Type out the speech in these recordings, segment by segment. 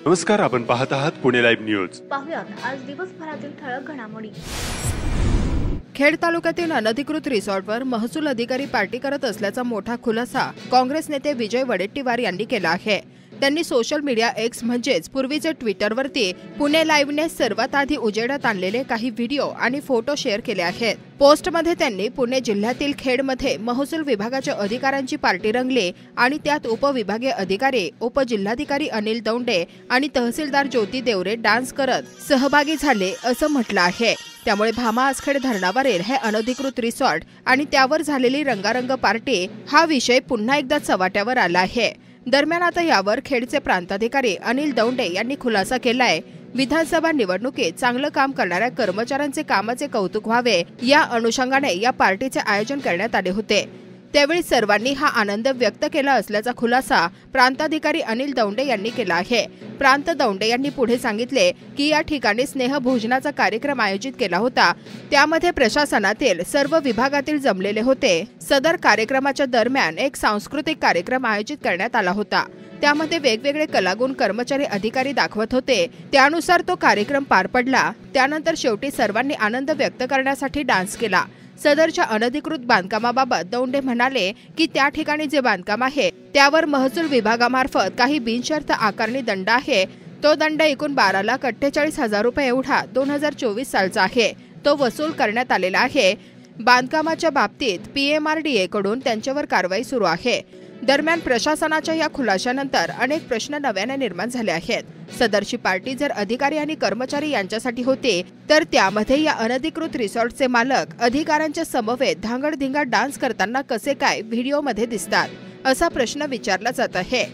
नमस्कार, आपण पाहत आहात पुणे लाईव्ह न्यूज। पाहुयात आज दिवसभरातील ठळक घडामोडी। खेड तालुक्यातील अनधिकृत रिसॉर्टवर महसूल अधिकारी पार्टी करत असल्याचा मोठा खुलासा काँग्रेस नेते विजय वडेट्टीवार यांनी केला आहे। त्यांनी सोशल मीडिया एक्स म्हणजेच पूर्वीचे ट्विटरवरती पुणे लाईव्हने सर्वात आधी उजेडात आणलेले काही व्हिडिओ आणि फोटो शेअर केले आहेत। पोस्टमध्ये त्यांनी पुणे जिल्ह्यातील खेडमध्ये महसूल विभागाच्या अधिकाऱ्यांची पार्टी रंगली आणि त्यात उपविभागीय अधिकारी, उपजिल्हाधिकारी अनिल दौंडे आणि तहसीलदार ज्योती देवरे डान्स करत सहभागी झाले असं म्हटलं आहे। त्यामुळे भामा आसखेड धरणावरील हे अनधिकृत रिसॉर्ट आणि त्यावर झालेली रंगारंग पार्टी हा विषय पुन्हा एकदा चव्हाट्यावर आला आहे। दरम्यान आता यावर खेडचे प्रांताधिकारी अनिल दौंडे यांनी खुलासा केलाय। विधानसभा निवडणुकीत चांगलं काम करणाऱ्या कर्मचाऱ्यांचे कामाचे कौतुक व्हावे या अनुषंगाने या पार्टीचे आयोजन करण्यात आले होते। त्यावेळी सर्वांनी हा आनंद व्यक्त केला असल्याचा खुलासा प्रांताधिकारी अनिल दौंडे यांनी केला आहे। प्रांत दौंडे यांनी पुढे सांगितले की या ठिकाणी स्नेहभोजनाचा कार्यक्रम आयोजित केला होता। त्यामध्ये प्रशासनातील सर्व विभागातील जमलेले होते। सदर कार्यक्रमाच्या दरम्यान एक सांस्कृतिक कार्यक्रम आयोजित करण्यात आला होता। त्यामध्ये वेगवेगळे कलागुण कर्मचारी अधिकारी दाखवत होते। त्यानुसार तो कार्यक्रम पार पडला। त्यानंतर शेवटी सर्वांनी आनंद व्यक्त करण्यासाठी डान्स केला। सदरच्या अनधिकृत बांधकामाबाबत दौंडे म्हणाले की त्या ठिकाणी जे बांधकाम आहे त्यावर महसूल विभागामार्फत काही बिनशर्त आकारणी दंड आहे। तो दंड एकूण 12,48,000 रुपये एवढा 2024 सालचा आहे। तो वसूल करण्यात आलेला आहे। बांधकामाच्या बाबतीत PMRDA कडून त्यांच्यावर कारवाई सुरू आहे। दरम्यान प्रशासनाच्या या खुलाशानंतर अनेक प्रश्न नव्याने निर्माण झाले आहेत। सदरची पार्टी जर अधिकारी आणि कर्मचारी यांच्यासाठी होते तर त्यामध्ये या अनधिकृत रिसॉर्टचे मालक अधिकाऱ्यांच्या समवेत धांगडधिंगा डान्स करताना कसे काय व्हिडिओमध्ये दिसतात असा प्रश्न विचारला जात आहे।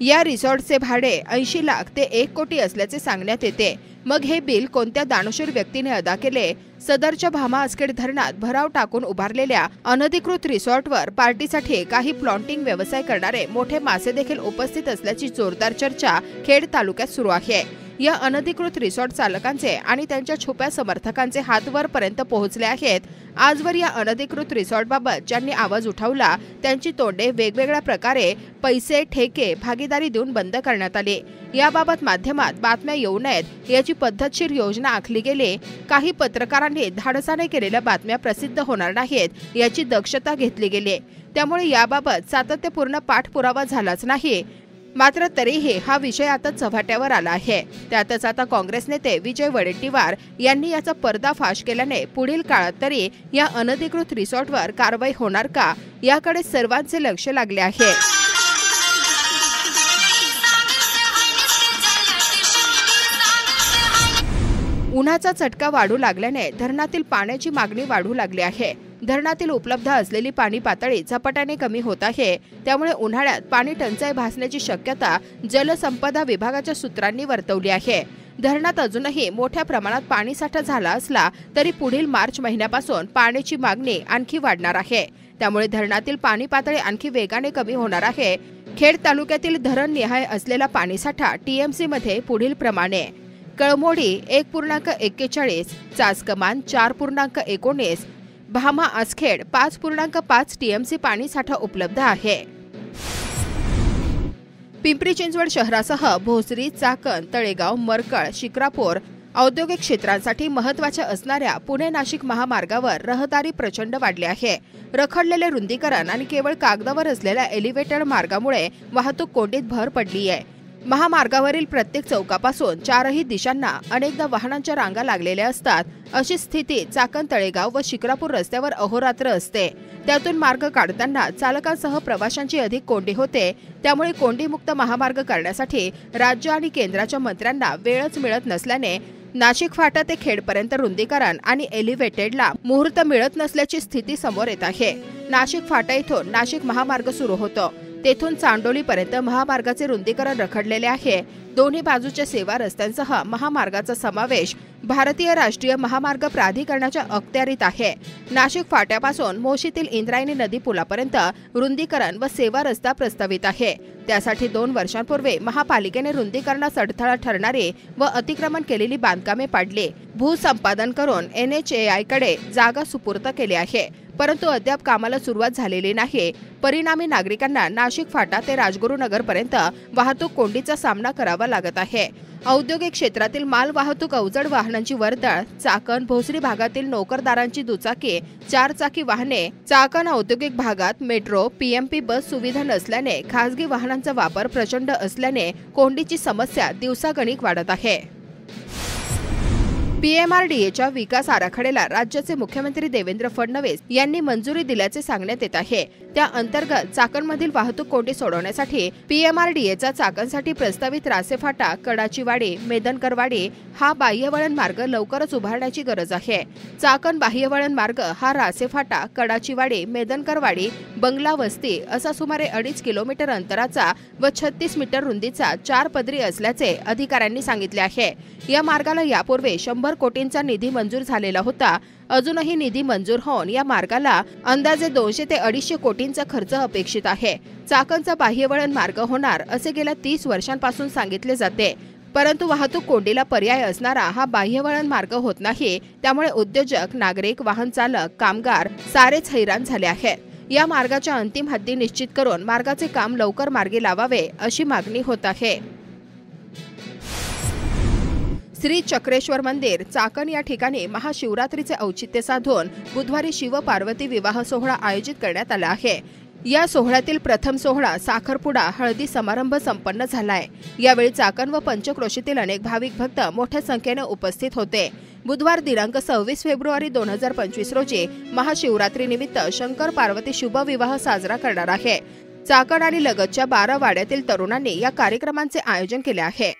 या रिसॉर्टचे भाडे 80 लाख ते 1 कोटी असल्याचे सांगण्यात येते। मग हे बिल कोणत्या दानशूर व्यक्तीने अदा केले? सदरच्या भामा आसखेड धरणात भराव टाकून उभारलेल्या अनधिकृत रिसॉर्टवर पार्टीसाठी काही प्लॉटिंग व्यवसाय करणारे मोठे मासे देखील उपस्थित असल्याची जोरदार चर्चा खेड तालुक्यात सुरू आहे। या अनधिकृत रिसॉर्ट चालकांचे आणि त्यांच्या छुप्या समर्थकांचे हात वरपर्यंत पोहोचले आहेत। आजवर या अनधिकृत रिसॉर्टबाबत ज्यांनी आवाज उठवला त्यांची तोंडे वेगवेगळ्या प्रकारे पैसे, ठेके, भागीदारी देऊन बंद करण्यात आली। याबाबत माध्यमात बातम्या येऊ नयेत याची पद्धतशीर योजना आखली गेली। काही पत्रकारांनी धाडसाने केलेल्या बातम्या प्रसिद्ध होणार नाहीत याची दक्षता घेतली गेली। त्यामुळे याबाबत सातत्यपूर्ण पाठपुरावा झालाच नाही। मात्र तरीही हा विषय आता चव्हाट्यावर आला आहे। त्यातच आता काँग्रेस नेते विजय वडेट्टीवार यांनी याचा पर्दाफाश केल्याने पुढील काळात तरी या अनधिकृत रिसॉर्टवर कारवाई होणार का याकडे सर्वांचे लक्ष लागले आहे। उन्हाचा चटका वाढू लागल्याने धरणातील पाण्याची मागणी वाढू लागली आहे। धरणातील उपलब्ध असलेली पाणी पातळी झपाट्याने कमी होत आहे। त्यामुळे उन्हाळ्यात पाणी टंचाई भासण्याची शक्यता जलसंपदा विभागाच्या सूत्रांनी वर्तवली आहे। धरणात अजूनही मोठ्या प्रमाणात पाणीसाठा झाला असला तरी पुढील मार्च महिन्यापासून पाण्याची मागणी आणखी वाढणार आहे। त्यामुळे धरणातील पाणी पातळी आणखी वेगाने कमी होणार आहे। खेड तालुक्यातील धरणनिहाय असलेला पाणीसाठा TMC मध्ये पुढील प्रमाणे: कळमोडी 1.41, चासकमान 4.19, भामा आसखेड 5.5 TMC पाणीसाठा उपलब्ध आहे। पिंपरी चिंचवड शहरासह भोसरी, चाकण, तळेगाव, मरकळ, शिक्रापूर औद्योगिक क्षेत्रांसाठी महत्त्वाच्या असणाऱ्या पुणे-नाशिक महामार्गावर रहदारी प्रचंड वाढली आहे। रखडलेले रुंदीकरण आणि केवळ कागदावर असलेल्या एलिव्हेटेड मार्गामुळे वाहतूक कोंडीत भर पडली आहे। महामार्गावरील प्रत्येक चौकापासून चारही दिशांना अनेकदा वाहनांच्या रांगा लागलेल्या असतात। अशी स्थिती चाकण, तळेगाव व शिक्रापूर रस्त्यावर अहोरात्र असते। त्यातून मार्ग काढताना चालकांसह प्रवाशांची अधिक कोंडी होते। त्यामुळे कोंडीमुक्त महामार्ग करण्यासाठी राज्य आणि केंद्राच्या मंत्र्यांना वेळच मिळत नसल्याने नाशिक फाटा ते खेडपर्यंत रुंदीकरण आणि एलिव्हेटेडला मुहूर्त मिळत नसल्याची स्थिती समोर येत आहे। नाशिक फाटा इथून नाशिक महामार्ग सुरू होतो। तेथून चांडोलीपर्यंत महामार्गाचे रुंदीकरण रखडलेले आहे। दोन्ही बाजूच्या सेवा रस्त्यांसह महामार्गाचा समावेश भारतीय राष्ट्रीय महामार्ग प्राधिकरणाच्या अखत्यारीत आहे। नाशिक फाट्यापासून मोशीतील इंद्रायणी नदी पुलापर्यंत रुंदीकरण व सेवा रस्ता प्रस्तावित आहे। त्यासाठी 2 वर्षांपूर्वी महापालिकेने रुंदीकरणास अडथळा ठरणारी व अतिक्रमण केलेली बांधकामे पाडली, भूसंपादन करून NHAI कडे जागा सुपूर्द केली आहे। परंतु अद्याप कामाला सुरुवात झालेली नाही। परिणामी नागरिकांना नाशिक फाटा ते राजगुरुनगरपर्यंत वाहतूक कोंडीचा सामना करावा लागत आहे। औद्योगिक क्षेत्रातील माल वाहतूक, अवजड वाहनांची वर्दळ, चाकण भोसरी भागातील नोकरदारांची दुचाकी, चारचाकी वाहने, चाकण औद्योगिक भागात मेट्रो, पीएमपी बस सुविधा नसल्याने खासगी वाहनांचा वापर प्रचंड असल्याने कोंडीची समस्या दिवसागणिक वाढत आहे। पीएमआरडीएच्या विकास आराखड्याला राज्याचे मुख्यमंत्री देवेंद्र फडणवीस यांनी मंजुरी दिल्याचे सांगण्यात येत आहे। त्या अंतर्गत चाकणमधील वाहतूक कोंडी सोडवण्यासाठी पीएमआरडीएचा चाकणसाठी प्रस्तावित रासेफाटा, कडाचीवाडी, मेदनकरवाडी हा बाह्यवळण मार्ग लवकरच उभारण्याची गरज आहे। चाकण बाह्यवळण मार्ग हा रासेफाटा, कडाचीवाडी, मेदनकरवाडी, बंगला वस्ती असा सुमारे 2.5 किलोमीटर अंतराचा व 36 मीटर रुंदीचा 4 पदरी असल्याचे अधिकाऱ्यांनी सांगितले आहे। या मार्गाला यापूर्वी 100 कोटींचा निधी मंजूर झालेला होता। अजूनही निधी मंजूर होऊन या मार्गाला अंदाजे 200 ते 250 कोटींचा खर्च अपेक्षित आहे। चाकणचा बाह्यवळण मार्ग होणार असे गेल्या 30 वर्षांपासून सांगितले जाते, परंतु वाहतूक कोंडीला पर्याय असणारा हा बाह्यवळण मार्ग होत नाही। त्यामुळे उद्योजक, नागरिक, वाहन चालक, कामगार सारेच हैराण झाले आहेत। या मार्गाच्या अंतिम हद्दी निश्चित करून मार्गाचे काम लवकर मार्गी लावावे अशी मागणी होत आहे। श्री चक्रेश्वर मंदिर चाकण या ठिकाणी महाशिवरात्रीचे औचित्य साधून बुधवारी शिव पार्वती विवाह सोहळा आयोजित करण्यात आला आहे। या सोहळ्यातील प्रथम सोहळा साखरपुडा हळदी समारंभ संपन्न झालाय। यावेळी चाकण व पंचक्रोशीतील अनेक भाविक भक्त मोठ्या संख्येने उपस्थित होते। बुधवार दिनांक 26 फेब्रुवारी 2025 रोजी महाशिवरात्रीनिमित्त शंकर पार्वती शुभ विवाह साजरा करणार आहे। चाकण आणि लगतच्या 12 वाड्यातील तरुणांनी या कार्यक्रमांचे आयोजन केले आहे।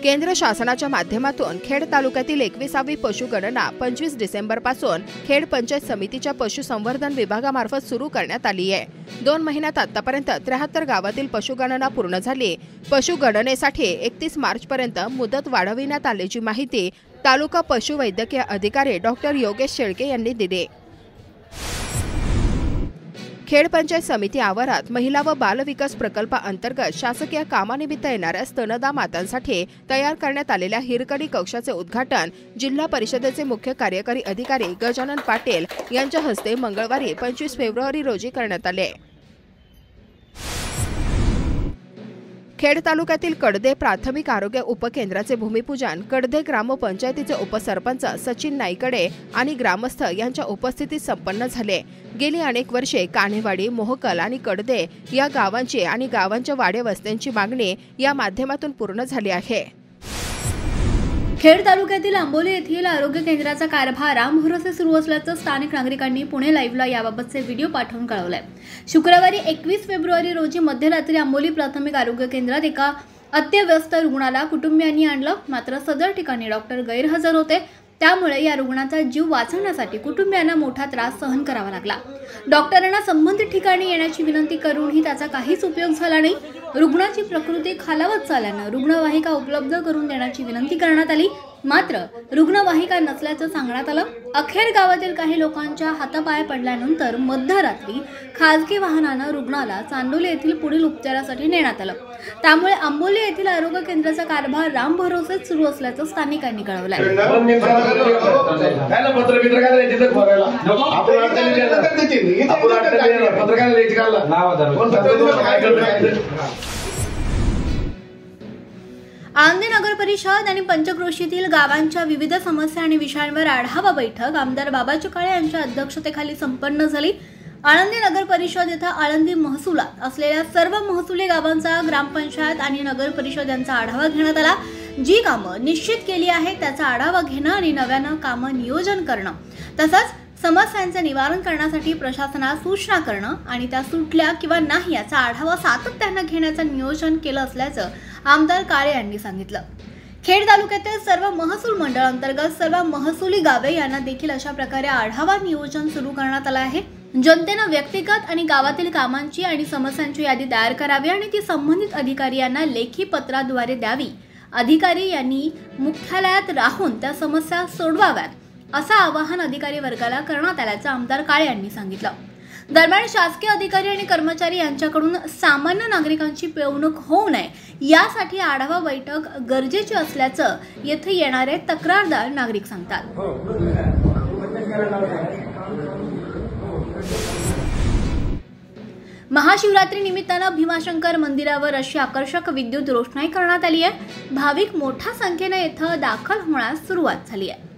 केंद्र शासनाच्या माध्यमातून खेड तालुक्यातील 21वी पशुगणना 25 डिसेंबरपासून खेड पंचायत समितीच्या पशुसंवर्धन विभागामार्फत सुरू करण्यात आली आहे। 2 महिन्यात आतापर्यंत 73 गावातील पशुगणना पूर्ण झाली। पशुगणनेसाठी 31 मार्चपर्यंत मुदत वाढविण्यात आल्याची माहिती तालुका पशुवैद्यकीय अधिकारी डॉक्टर योगेश शेळके यांनी दिली। खेड पंचायत समिती आवारात महिला व बाल विकास प्रकल्पाअंतर्गत शासकीय कामानिमित्त येणाऱ्या स्तनदा मातांसाठी तयार करण्यात आलेल्या हिरकणी कक्षाचे उद्घाटन जिल्हा परिषदेचे मुख्य कार्यकारी अधिकारी गजानन पाटील यांच्या हस्ते मंगळवारी 25 फेब्रुवारी रोजी करण्यात आले। खेड तालुक्यातील कडदे प्राथमिक आरोग्य उपकेंद्राचे भूमिपूजन कडदे ग्रामपंचायतीचे उपसरपंच सचिन नाईकडे आणि ग्रामस्थ यांच्या उपस्थितीत संपन्न झाले। गेली अनेक वर्षे कान्हेवाडी, मोहकल आणि कडदे या गावांची आणि गावांच्या वाडे वस्त्यांची मागणी या माध्यमातून पूर्ण झाली आहे। खेड तालुक्यातील आंबोली येथील आरोग्य केंद्राचा कारभार रामभरोसे सुरू असल्याचं स्थानिक नागरिकांनी पुणे लाईव्हला याबाबतचे व्हिडिओ पाठवून कळवलंय। शुक्रवारी 21 फेब्रुवारी रोजी मध्यरात्री आंबोली प्राथमिक आरोग्य केंद्रात एका अत्यवस्थ रुग्णाला कुटुंबियांनी आणलं, मात्र सदर ठिकाणी डॉक्टर गैरहजर होते। त्यामुळे या रुग्णाचा जीव वाचवण्यासाठी कुटुंबियांना मोठा त्रास सहन करावा लागला। डॉक्टरांना संबंधित ठिकाणी येण्याची विनंती करूनही त्याचा काहीच उपयोग झाला नाही। रुग्णाची प्रकृती खालावत चालल्यानं रुग्णवाहिका उपलब्ध करून देण्याची विनंती करण्यात आली, मात्र रुग्णवाहिका नसल्याचं सांगण्यात आलं। अखेर गावातील काही लोकांच्या हातापाय पडल्यानंतर मध्यरात्री खासगी वाहनानं रुग्णाला चांदोली येथील पुढील उपचारासाठी नेण्यात आलं। त्यामुळे आंबोली येथील आरोग्य केंद्राचा कारभार रामभरोसेच सुरू असल्याचं स्थानिकांनी कळवलंय। आंदे नगर परिषद आणि पंचक्रोशीतील गावांच्या विविध समस्या आणि विषयांवर आढावा बैठक आमदार बाबा चकाळे यांच्या अध्यक्षतेखाली संपन्न झाली। आळंदी नगर परिषद येथे आळंदी महसुलात असलेल्या सर्व महसुली गावांचा ग्रामपंचायत आणि नगर परिषद यांचा आढावा घेण्यात आला। जी कामं निश्चित केली आहे त्याचा आढावा घेणं आणि नव्यानं कामं नियोजन करणं तसंच समस्यांचे निवारण करण्यासाठी प्रशासनाला सूचना करणं आणि त्या सुटल्या किंवा नाही याचा आढावा सातत्यानं घेण्याचं नियोजन केलं असल्याचं आमदार काळे यांनी सांगितलं। खेड तालुक्यातील सर्व महसूल मंडळ अंतर्गत सर्व महसुली गावे यांना देखील अशा प्रकारे आढावा नियोजन सुरू करण्यात आलं आहे। जनतेनं व्यक्तिगत आणि गावातील कामांची आणि समस्यांची यादी तयार करावी आणि ती संबंधित अधिकारी यांना लेखी पत्राद्वारे द्यावी। अधिकारी यांनी मुख्यालयात राहून त्या समस्या सोडवाव्यात असं आवाहन अधिकारी वर्गाला करण्यात आल्याचं आमदार काळे यांनी सांगितलं। दरम्यान शासकीय अधिकारी आणि कर्मचारी यांच्याकडून सामान्य नागरिकांची पिळवणूक होऊ नये यासाठी आढावा बैठक गरजेची असल्याचं येथे येणारे तक्रारदार नागरिक सांगतात। महाशिवरात्री निमित्तानं भीमाशंकर मंदिरावर अशी आकर्षक विद्युत रोषणाई करण्यात आली आहे। भाविक मोठ्या संख्येने येथे दाखल होण्यास सुरुवात झाली आहे।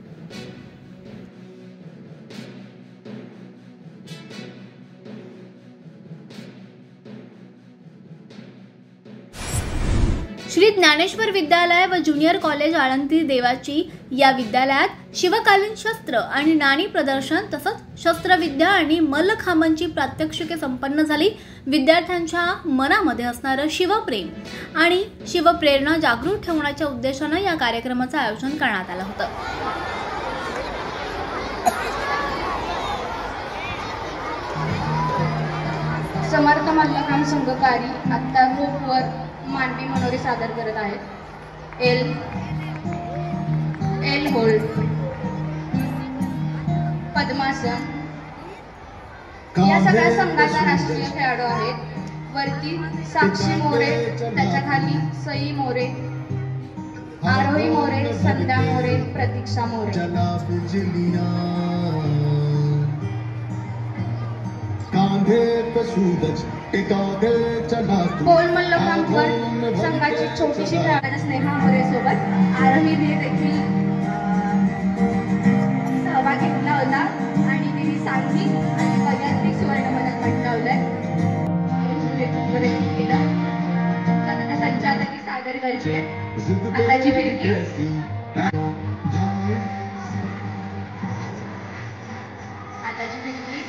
श्री ज्ञानेश्वर विद्यालय व ज्युनियर कॉलेज आळंदी देवाची या विद्यालयात शिवकालीन शस्त्र आणि नाणी प्रदर्शन तसंच शस्त्रविद्या आणि मल्लखांबांची प्रात्यक्षिके संपन्न झाली। विद्यार्थ्यांच्या मनामध्ये असणारं शिवप्रेम आणि शिवप्रेरणा जागृत ठेवण्याच्या उद्देशानं या कार्यक्रमाचं आयोजन करण्यात आलं होतं। समर्थ मल्लखांब संघकारी आत्ता ग्रुपवर मांडवी मनोरे सादर करत आहेत। एल होल्ड, पद्मासन या सगळ्या संघाचा राष्ट्रीय खेळाडू आहेत। वरती साक्षी मोरे, त्याच्या खाली सई मोरे, आरोही मोरे, संध्या मोरे, प्रतीक्षा मोरे। पोल मल्लखांबवर संघाची छोटीशी खेळाडू स्नेहा मोरे सोबत आरोहीने देखील सहभाग घेतला होता आणि तिने सांघिक आणि वैयक्तिक सुवर्णपदक पटकावलंय। आता संचालकी सादर करते आताची फिरकी। आताची फिरकी,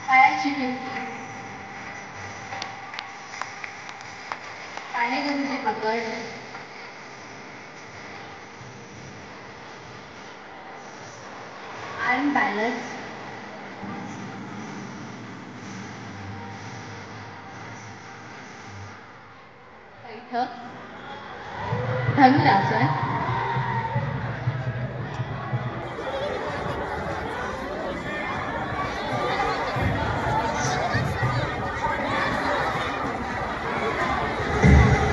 पायाची फिरकी, पाणेगुरूची पकड, आर्म बॅलन्स, बैठक, धनुरासन,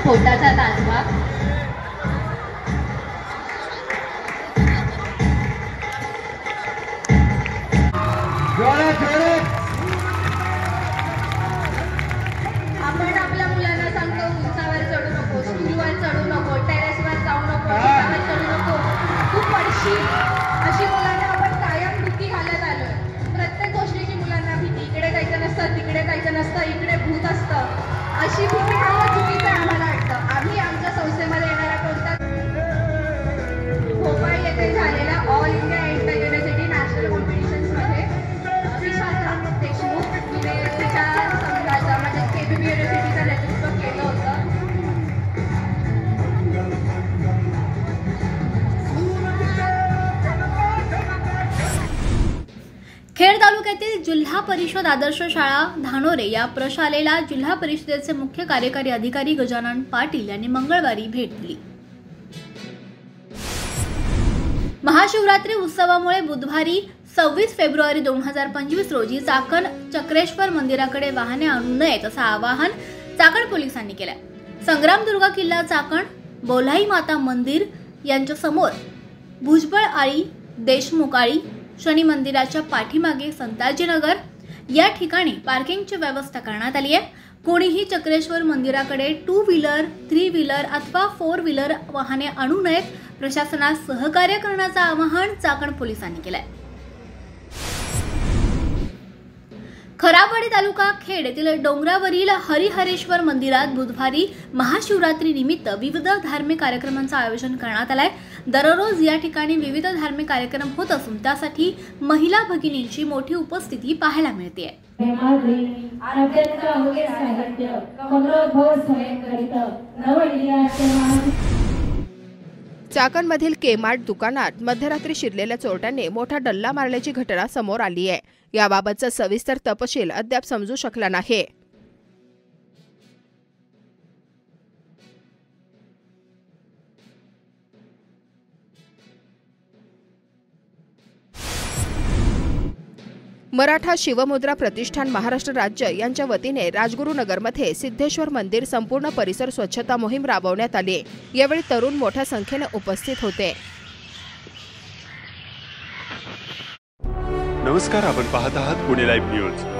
पोटाचा ताजवा, आपण आपल्या मुलांना सांगतो उंचावर चढू नको, स्टूलवर चढू नको, टेरेसवर जाऊ नको, छतावर चढू नको, खूप पडशील, अशी मुलांना आपण कायम भीती घालत आलोय। प्रत्येक गोष्टीची मुलांना भीती, इकडे जायचं नसतं, तिकडे जायचं नसतं, इकडे भूत असतं, अशी भीती घालणं चुकीचं आहे आम्हाला वाटतं। आम्ही आमच्या संस्थेमध्ये येणाऱ्या कोणत्या भोपाळ येथे झालेल्या all India inter university national कॉम्पिटिशन्समध्ये विशाखा देशमुख तिने तिच्या संघाचं म्हणजे केबीबी युनिव्हर्सिटीचं नेतृत्व केलं होतं। खेड तालुक्यातील जिल्हा परिषद आदर्श शाळा धानोरे या प्रशालेला जिल्हा परिषदेचे मुख्य कार्यकारी अधिकारी गजानन पाटील यांनी मंगळवारी भेट दिली। महाशिवरात्री उत्सवामुळे बुधवारी 26 फेब्रुवारी 2025 रोजी चाकण चक्रेश्वर मंदिराकडे वाहने आणू नयेत असं आवाहन चाकण पोलिसांनी केलंय। संग्रामदुर्गा किल्ला चाकण, बोलाई माता मंदिर यांच्या समोर भुजबळ आळी, देशमुख आळी, शनी मंदिराच्या पाठीमागे संताजीनगर या ठिकाणी पार्किंगची व्यवस्था करण्यात आली आहे। कोणीही चक्रेश्वर मंदिराकडे 2 व्हीलर, 3 व्हीलर अथवा 4 व्हीलर वाहने आणू नयेत, प्रशासनास सहकार्य करण्याचं आवाहन चाकण पोलिसांनी केलंय। खराबवाडी तालुका खेड येथील डोंगरावरील हरिहरेश्वर मंदिरात बुधवारी महाशिवरात्री निमित्त विविध धार्मिक कार्यक्रमांचं आयोजन करण्यात आलंय। दररोज या ठिकाणी विविध धार्मिक कार्यक्रम होत असून त्यासाठी महिला भगिनींची मोठी उपस्थिती पाहायला मिळते। चाकणमधील केमार्ट दुकानात मध्यरात्री शिरलेल्या चोरट्यांनी मोठा डल्ला मारल्याची घटना समोर आली आहे। याबाबतचा सविस्तर तपशील अद्याप समजू शकला नाही। मराठा शिवमुद्रा प्रतिष्ठान महाराष्ट्र राज्य यांच्या वतीने राजगुरुनगरमध्ये सिद्धेश्वर मंदिर संपूर्ण परिसर स्वच्छता मोहीम राबवण्यात आली। यावेळी तरुण मोठ्या संख्येने उपस्थित होते। नमस्कार, आपण पाहत आहात पुणे लाईव्ह न्यूज।